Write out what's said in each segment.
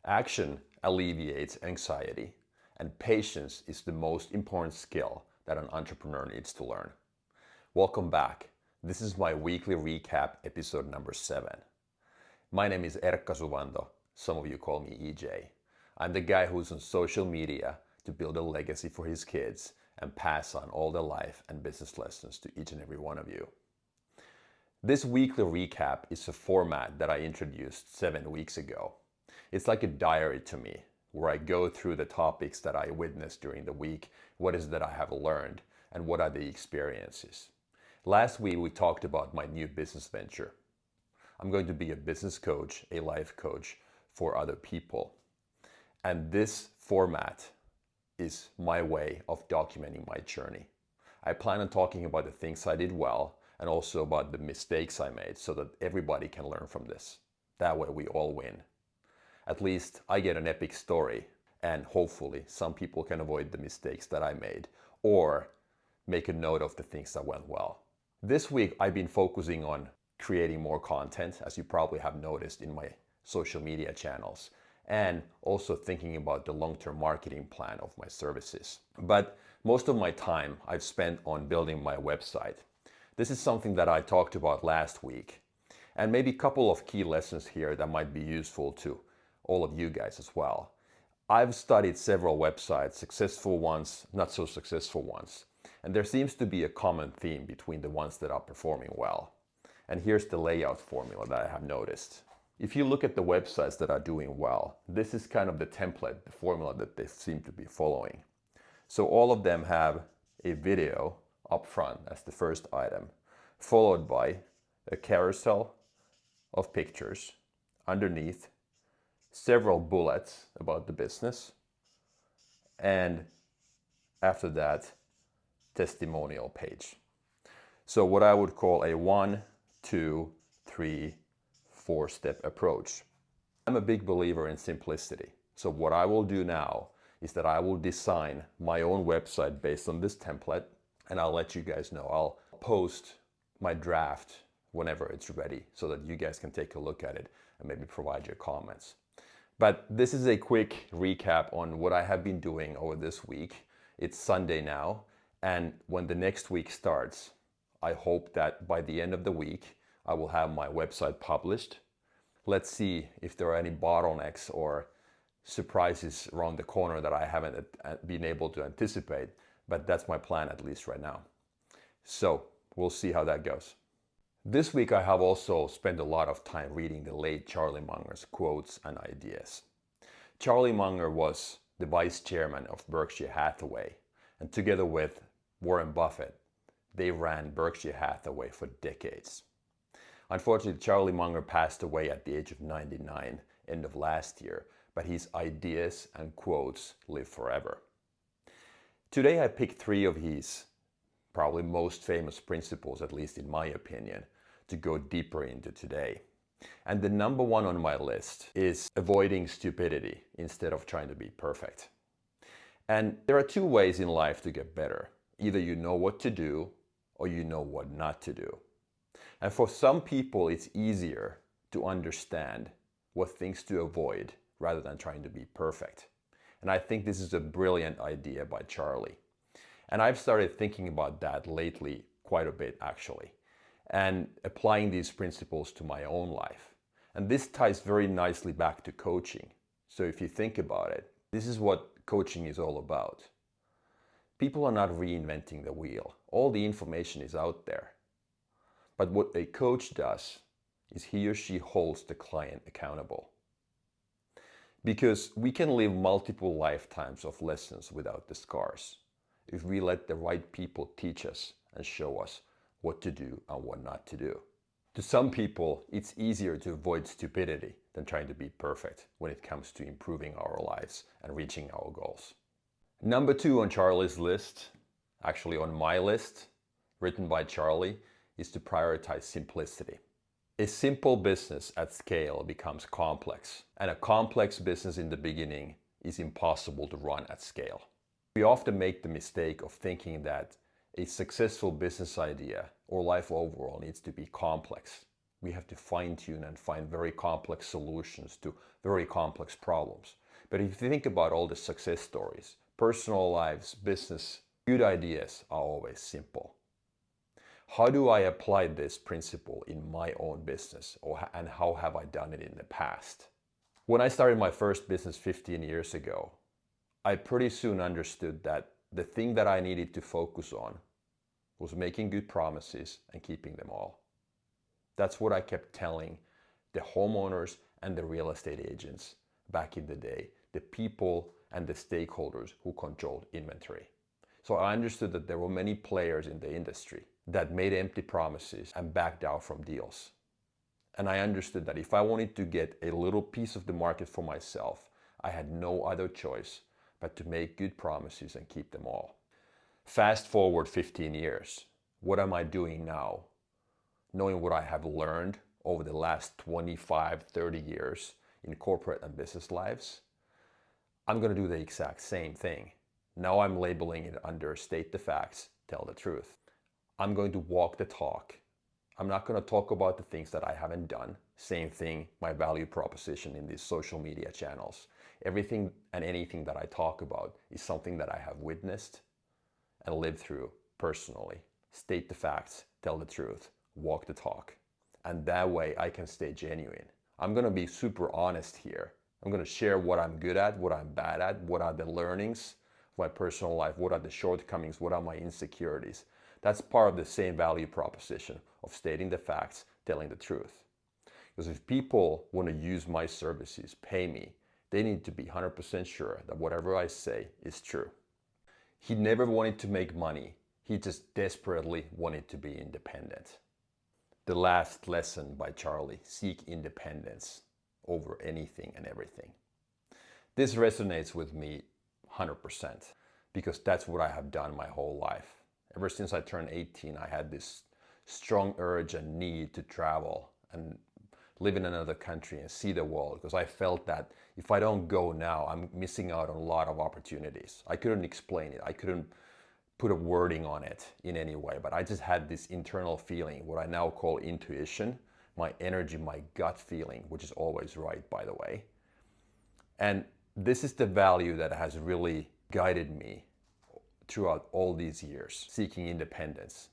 Action alleviates anxiety, and patience is the most important skill that an entrepreneur needs to learn. Welcome back. This is my weekly recap, episode number 7. My name is Erkka Suvanto. Some of you call me EJ. I'm the guy who's on social media to build a legacy for his kids and pass on all the life and business lessons to each and every one of you. This weekly recap is a format that I introduced 7 weeks ago. It's like a diary to me, where I go through the topics that I witnessed during the week, what is that I have learned, and what are the experiences. Last week we talked about my new business venture. I'm going to be a business coach, a life coach for other people. And this format is my way of documenting my journey. I plan on talking about the things I did well and also about the mistakes I made so that everybody can learn from this. That way we all win. At least I get an epic story, and hopefully some people can avoid the mistakes that I made or make a note of the things that went well. This week I've been focusing on creating more content, as you probably have noticed in my social media channels, and also thinking about the long-term marketing plan of my services. But most of my time I've spent on building my website. This is something that I talked about last week, and maybe a couple of key lessons here that might be useful to all of you guys as well. I've studied several websites, successful ones, not so successful ones, and there seems to be a common theme between the ones that are performing well. And here's the layout formula that I have noticed. If you look at the websites that are doing well, this is kind of the template, the formula that they seem to be following. So all of them have a video up front as the first item, followed by a carousel of pictures underneath, several bullets about the business, and after that, testimonial page. So what I would call a 1, 2, 3, 4-step approach. I'm a big believer in simplicity. So what I will do now is that I will design my own website based on this template, and I'll let you guys know. I'll post my draft whenever it's ready so that you guys can take a look at it and maybe provide your comments. But this is a quick recap on what I have been doing over this week. It's Sunday now, and when the next week starts, I hope that by the end of the week, I will have my website published. Let's see if there are any bottlenecks or surprises around the corner that I haven't been able to anticipate, but that's my plan at least right now. So we'll see how that goes. This week I have also spent a lot of time reading the late Charlie Munger's quotes and ideas. Charlie Munger was the vice chairman of Berkshire Hathaway, and together with Warren Buffett, they ran Berkshire Hathaway for decades. Unfortunately, Charlie Munger passed away at the age of 99, end of last year, but his ideas and quotes live forever. Today I picked 3 of his probably most famous principles, at least in my opinion, to go deeper into today. And the number 1 on my list is avoiding stupidity instead of trying to be perfect. And there are 2 ways in life to get better. Either you know what to do or you know what not to do. And for some people, it's easier to understand what things to avoid rather than trying to be perfect. And I think this is a brilliant idea by Charlie. And I've started thinking about that lately quite a bit actually, and applying these principles to my own life. And this ties very nicely back to coaching. So if you think about it, this is what coaching is all about. People are not reinventing the wheel. All the information is out there. But what a coach does is he or she holds the client accountable. Because we can live multiple lifetimes of lessons without the scars if we let the right people teach us and show us what to do and what not to do. To some people, it's easier to avoid stupidity than trying to be perfect when it comes to improving our lives and reaching our goals. Number 2 on Charlie's list, actually on my list, written by Charlie, is to prioritize simplicity. A simple business at scale becomes complex, and a complex business in the beginning is impossible to run at scale. We often make the mistake of thinking that a successful business idea or life overall needs to be complex. We have to fine tune and find very complex solutions to very complex problems. But if you think about all the success stories, personal lives, business, good ideas are always simple. How do I apply this principle in my own business, and how have I done it in the past? When I started my first business 15 years ago, I pretty soon understood that the thing that I needed to focus on was making good promises and keeping them all. That's what I kept telling the homeowners and the real estate agents back in the day, the people and the stakeholders who controlled inventory. So I understood that there were many players in the industry that made empty promises and backed out from deals. And I understood that if I wanted to get a little piece of the market for myself, I had no other choice but to make good promises and keep them all. Fast forward 15 years. What am I doing now? Knowing what I have learned over the last 25, 30 years in corporate and business lives, I'm going to do the exact same thing. Now I'm labeling it under state the facts, tell the truth. I'm going to walk the talk. I'm not going to talk about the things that I haven't done. Same thing, my value proposition in these social media channels. Everything and anything that I talk about is something that I have witnessed and lived through personally. State the facts, tell the truth, walk the talk. And that way I can stay genuine. I'm going to be super honest here. I'm going to share what I'm good at, what I'm bad at, what are the learnings of my personal life, what are the shortcomings, what are my insecurities. That's part of the same value proposition of stating the facts, telling the truth. Because if people want to use my services, pay me, they need to be 100% sure that whatever I say is true. He never wanted to make money. He just desperately wanted to be independent. The last lesson by Charlie, seek independence over anything and everything. This resonates with me 100% because that's what I have done my whole life. Ever since I turned 18, I had this strong urge and need to travel and live in another country and see the world, because I felt that if I don't go now, I'm missing out on a lot of opportunities. I couldn't explain it. I couldn't put a wording on it in any way, but I just had this internal feeling, what I now call intuition, my energy, my gut feeling, which is always right, by the way. And this is the value that has really guided me throughout all these years, seeking independence.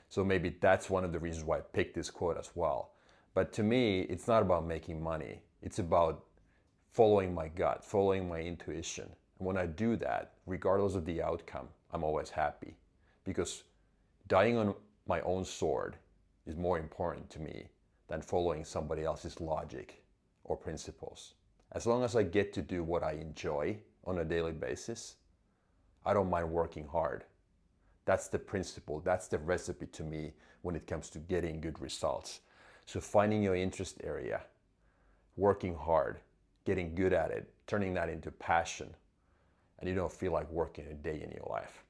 So maybe that's one of the reasons why I picked this quote as well. But to me, it's not about making money. It's about following my gut, following my intuition. And when I do that, regardless of the outcome, I'm always happy, because dying on my own sword is more important to me than following somebody else's logic or principles. As long as I get to do what I enjoy on a daily basis, I don't mind working hard. That's the principle, that's the recipe to me when it comes to getting good results. So finding your interest area, working hard, getting good at it, turning that into passion, and you don't feel like working a day in your life.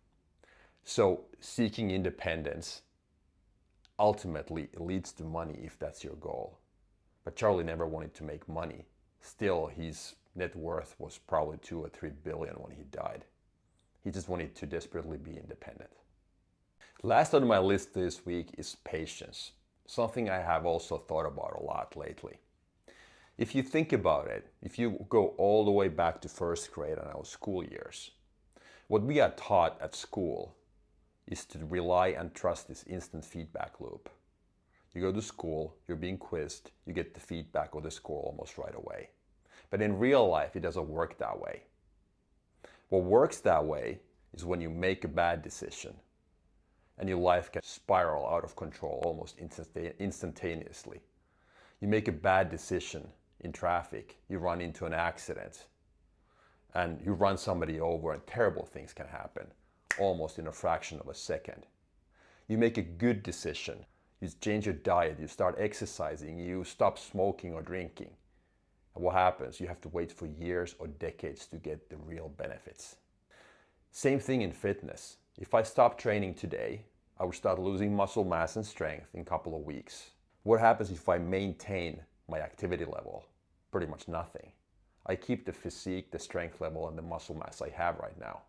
So seeking independence ultimately leads to money if that's your goal. But Charlie never wanted to make money. Still, his net worth was probably 2 or 3 billion when he died. He just wanted to desperately be independent. Last on my list this week is patience, something I have also thought about a lot lately. If you think about it, if you go all the way back to first grade and our school years, what we are taught at school is to rely and trust this instant feedback loop. You go to school, you're being quizzed, you get the feedback or the score almost right away. But in real life, it doesn't work that way. What works that way is when you make a bad decision and your life can spiral out of control almost instantaneously. You make a bad decision in traffic, you run into an accident, and you run somebody over, and terrible things can happen almost in a fraction of a second. You make a good decision, you change your diet, you start exercising, you stop smoking or drinking. And what happens? You have to wait for years or decades to get the real benefits. Same thing in fitness. If I stop training today, I would start losing muscle mass and strength in a couple of weeks. What happens if I maintain my activity level? Pretty much nothing. I keep the physique, the strength level, and the muscle mass I have right now.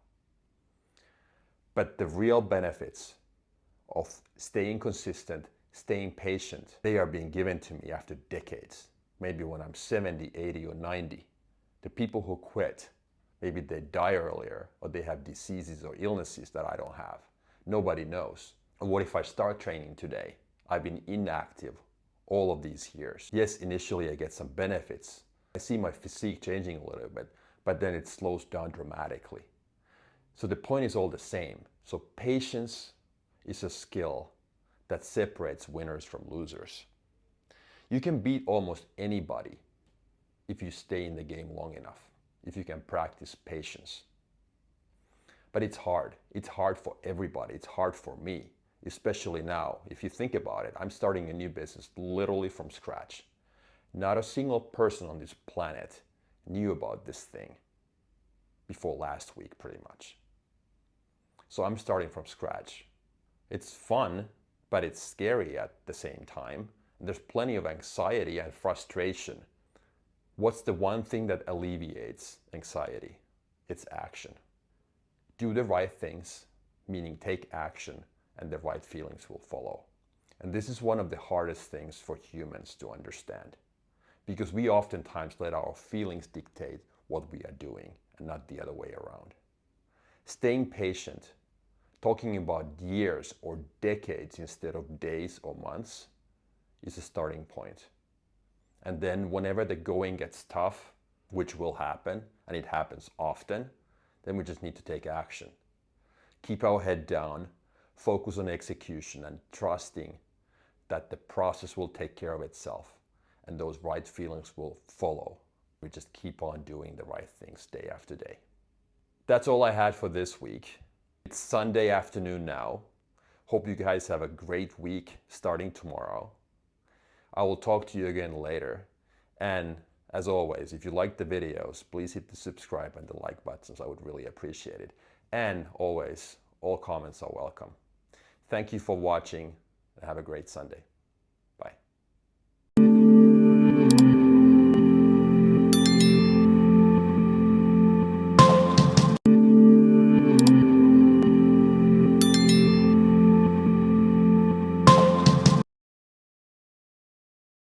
But the real benefits of staying consistent, staying patient, they are being given to me after decades. Maybe when I'm 70, 80, or 90. The people who quit, maybe they die earlier, or they have diseases or illnesses that I don't have. Nobody knows. And what if I start training today? I've been inactive all of these years. Yes, initially I get some benefits. I see my physique changing a little bit, but then it slows down dramatically. So the point is all the same. So patience is a skill that separates winners from losers. You can beat almost anybody if you stay in the game long enough, if you can practice patience. But it's hard. It's hard for everybody. It's hard for me, especially now. If you think about it, I'm starting a new business literally from scratch. Not a single person on this planet knew about this thing before last week, pretty much. So I'm starting from scratch. It's fun, but it's scary at the same time. There's plenty of anxiety and frustration. What's the one thing that alleviates anxiety? It's action. Do the right things, meaning take action, and the right feelings will follow. And this is one of the hardest things for humans to understand, because we oftentimes let our feelings dictate what we are doing and not the other way around. Staying patient, talking about years or decades instead of days or months, is a starting point. And then whenever the going gets tough, which will happen, and it happens often, then we just need to take action. Keep our head down, focus on execution, and trusting that the process will take care of itself and those right feelings will follow. We just keep on doing the right things day after day. That's all I had for this week. It's Sunday afternoon now. Hope you guys have a great week starting tomorrow. I will talk to you again later. And as always, if you like the videos, please hit the subscribe and the like buttons. I would really appreciate it. And always, all comments are welcome. Thank you for watching and have a great Sunday.